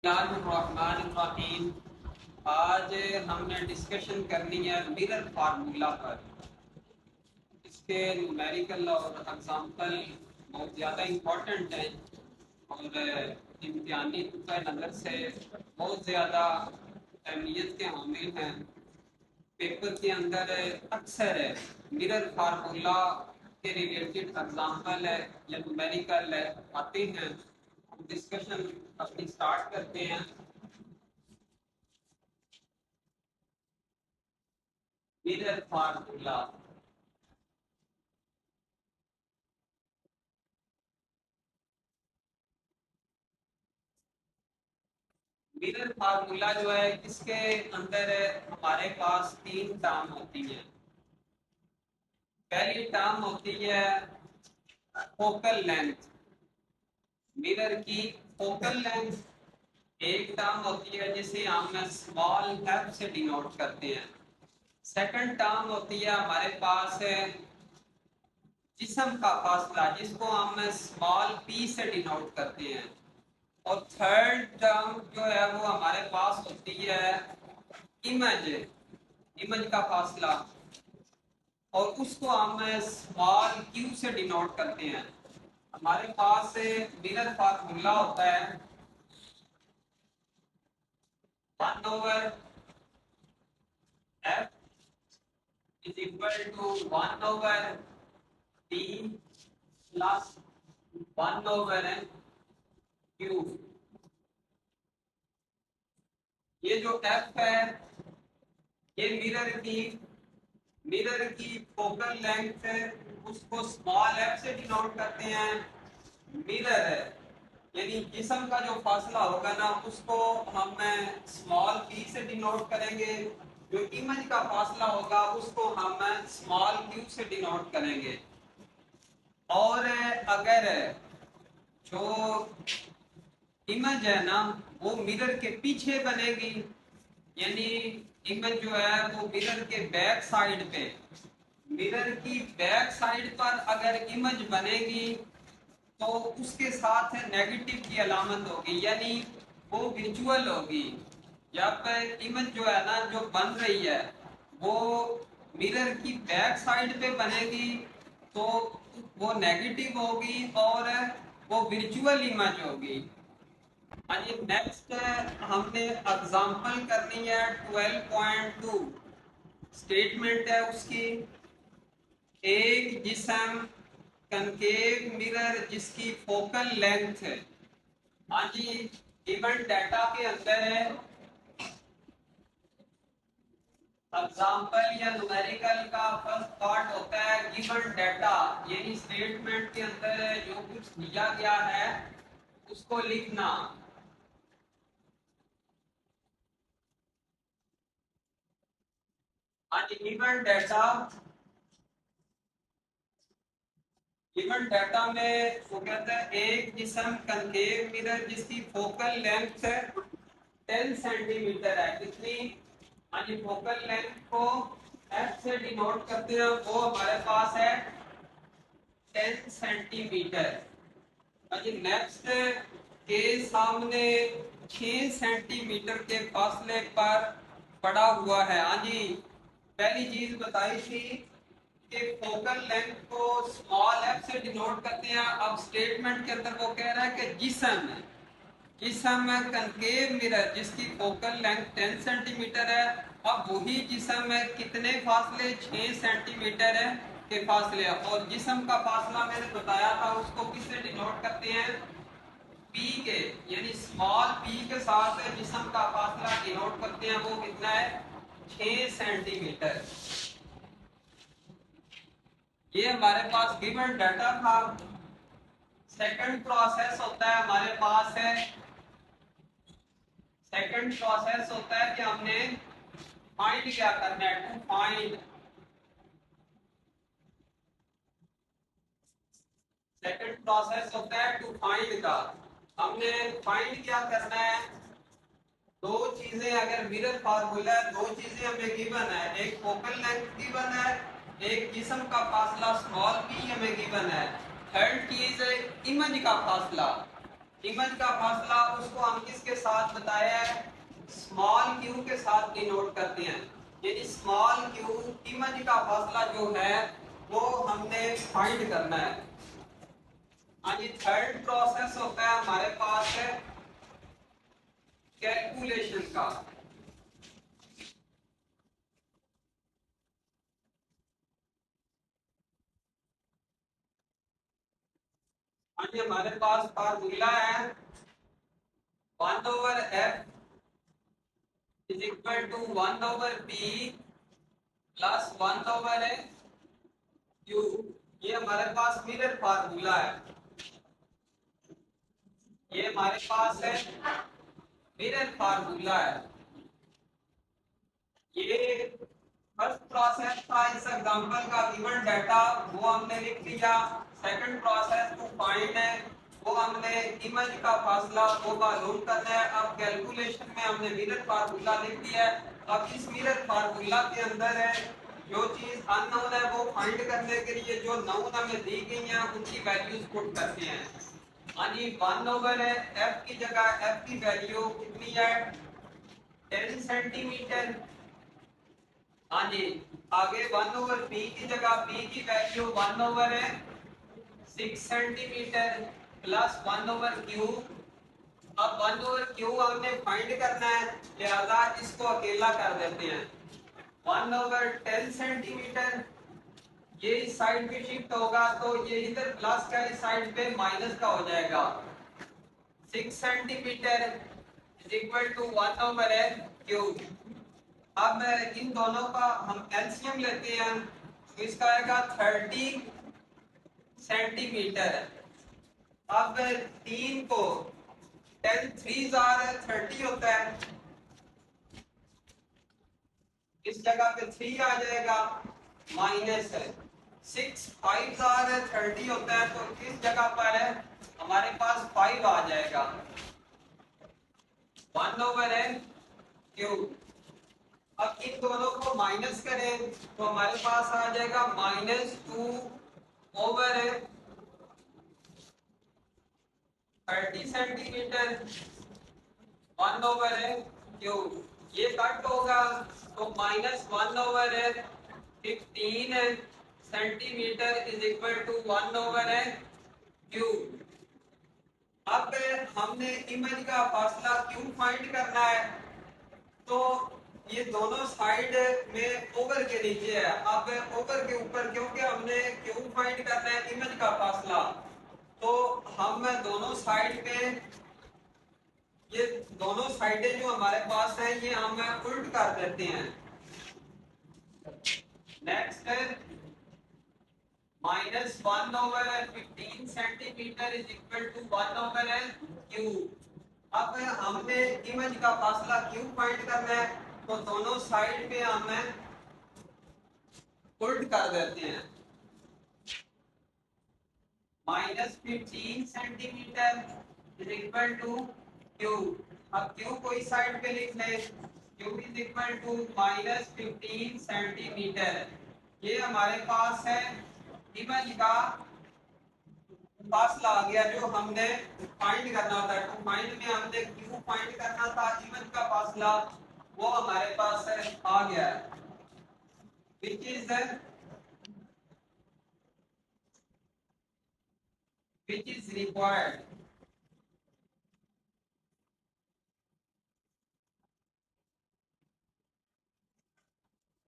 बिस्मिल्लाहिर्रहमानिर्रहीम। आज हमने डिस्कशन करनी है मिरर फार्मूला पर। इसके न्यूमेरिकल और एग्जाम्पल बहुत ज़्यादा इम्पोर्टेंट हैं और इम्तिहानी नुक्ता नज़र से बहुत ज़्यादा अहमियत के हामिल हैं। पेपर के अंदर अक्सर मिरर फार्मूला के रिलेटेड एग्जाम्पल है या न्यूमेरिकल आते हैं। हम डिस्कशन अपनी स्टार्ट करते हैं। मिरर फार्मूला मिरर फार्मूला जो है इसके अंदर हमारे पास तीन टर्म होती हैं। पहली टर्म होती है फोकल लेंथ। मिरर की फोकल लेंथ एक टर्म होती है जिसे हम स्मॉल एफ से डिनोट करते हैं। सेकंड टर्म होती है हमारे पास जिस्म का फासला जिसको हम स्मॉल पी से डिनोट करते हैं। और थर्ड टर्म जो है वो हमारे पास होती है इमेज इमेज का फासला, और उसको हम स्मॉल क्यू से डिनोट करते हैं। हमारे पास मिरर फार्मूला होता है 1/f is equal to 1/p plus 1/q। ये जो f है ये मिरर की फोकल लेंथ है, उसको स्मॉल एफ से डिनोट करते हैं। मिरर है यानी जिस्म का जो फासला होगा ना उसको हम स्मॉल पी से डिनोट करेंगे। जो इमेज का फासला होगा उसको हम स्मॉल क्यू से डिनोट करेंगे। और अगर जो इमेज है ना वो मिरर के पीछे बनेगी, यानी इमेज जो है वो मिरर के बैक साइड पे, मिरर की बैक साइड पर अगर इमेज बनेगी तो उसके साथ नेगेटिव की अलामत होगी, यानी वो विजुअल होगी। जब इमेज जो है ना जो बन रही है वो मिरर की बैक साइड पे बनेगी तो वो नेगेटिव होगी और वो विजुअल इमेज होगी। हाँ जी, नेक्स्ट हमने एग्जांपल करनी है 12.2। स्टेटमेंट है उसकी, एक जिस्म कनकेव मिरर जिसकी फोकल लेंथ है। हाँ जी, गिवन डाटा के अंदर है एग्जांपल या न्यूमेरिकल का फर्स्ट पार्ट होता है गिवन डाटा, यानी स्टेटमेंट के अंदर जो कुछ दिया गया है उसको लिखना। हाँ जी, गिवन डाटा में वो कहता है एक जिस्म कनकेव मिरर जिसकी फोकल लेंथ 10 सेंटीमीटर है। कितनी? हाँ जी, फोकल लेंथ को एफ से डिनोट करते हैं, वो हमारे पास है 10 सेंटीमीटर। हाँ जी, नेक्स्ट के सामने 6 सेंटीमीटर के फासले पर पड़ा हुआ है। हाँ जी, पहली चीज बताई थी कि फोकल लेंथ को स्मॉल एफ से डिनोट करते हैं। अब स्टेटमेंट के अंदर वो कह रहा है कि जिस्म कनकेव मिरर जिसकी फोकल लेंथ 10 सेंटीमीटर है। अब वही जिस्म है कितने फासले 6 सेंटीमीटर है के फासले, और जिस्म का फासला मैंने बताया था उसको किससे डिनोट करते हैं? पी के, यानी स्मॉल पी के साथ जिस्म का फासला डिनोट करते हैं, वो कितना है? 6 सेंटीमीटर। ये हमारे पास गिवन डाटा था। सेकंड प्रोसेस होता है हमारे पास है, सेकंड प्रोसेस होता है कि हमने फाइंड क्या करना है, टू फाइंड। सेकंड प्रोसेस होता है टू फाइंड का। हमने फाइंड क्या करना है? दो चीजें अगर मिरर फार्मूला है, दो चीजें हमें गिवन है, एक फोकल लेंथ गिवन है, एक जिस्म का फासला स्मॉल पी हमें गिवन है, थर्ड चीज है इमेज का फासला। इमेज का फासला उसको हम किसके साथ बताया है, स्मॉल क्यू के साथ डिनोट करते हैं। यानी स्मॉल क्यू इमेज का फासला जो है वो हमने फाइंड करना है। हाँ जी, थर्ड प्रोसेस होता है हमारे पास है कैलकुलेशन का। हाँ जी, हमारे पास फार्मूला है 1/f is equal to 1/p plus 1/q। ये हमारे पास मिरर फार्मूला है, ये हमारे पास है मिरर फार्मूला है। ये फर्स्ट प्रोसेस था इस एग्जांपल का, गिवन डाटा वो हमने लिख दिया। सेकंड प्रोसेस टू फाइंड है वो हमने इमेज का फासला वो मालूम करना है। अब कैलकुलेशन में हमने मिरर फार्मूला लिख दिया है। अब इस मिरर फार्मूला के अंदर है जो चीज अननोन है वो फाइंड करने के लिए जो नोन हमें दी गई है उनकी वैल्यूज पुट करते हैं। हाँ जी, 1 है एफ की जगह एफ की वैल्यू कितनी है, 10 सेंटीमीटर। हाँ जी, आगे 1/p की जगह p की वैल्यू 1/6 सेंटीमीटर प्लस 1/q। अब 1/q हमने फाइंड करना है, लिहाजा इसको अकेला कर देते हैं। 1/10 सेंटीमीटर, ये इस साइड पे शिफ्ट होगा तो ये इधर प्लस का इस साइड पे माइनस का हो जाएगा। 6 centimetre is equal to 1/q। अब इन दोनों का हम एलसीएम लेते हैं तो इसका आएगा 30 सेंटीमीटर। अब 3 को 10 3 30 होता है, इस जगह पे 3 आ जाएगा, माइनस 6 5 30 होता है तो इस जगह पर है हमारे पास 5 आ जाएगा, 1/q। अब इन दोनों को माइनस करें तो हमारे पास आ जाएगा -2/30 सेंटीमीटर 1/q। ये कट होगा तो -1/15 centimetre is equal to 1/q। अब हमने इमेज का फासला क्यों फाइंड करना है, तो ये दोनों साइड में ओवर के नीचे है। अब ओवर के ऊपर क्योंकि हमने क्यों फाइंड करना है इमेज का फासला, तो हम दोनों साइड पे ये दोनों साइडें जो हमारे पास है ये हम उल्ट कर देते हैं। नेक्स्ट है -1/15 centimetre is equal to 1/q। अब हमने इमेज का फासला क्यों फाइंड करना है, तो दोनों साइड पे हम उल्ट कर देते हैं। -15 centimetre is equal to q। अब q को इस साइड पे लिख लें, q is equal to -15 centimetre. ये हमारे पास है इमेज का फासला आ गया जो हमने फाइंड करना था। टू फाइंड में हमने q फाइंड करना था, इमेज का फासला वो हमारे पास है आ गया है, which is required।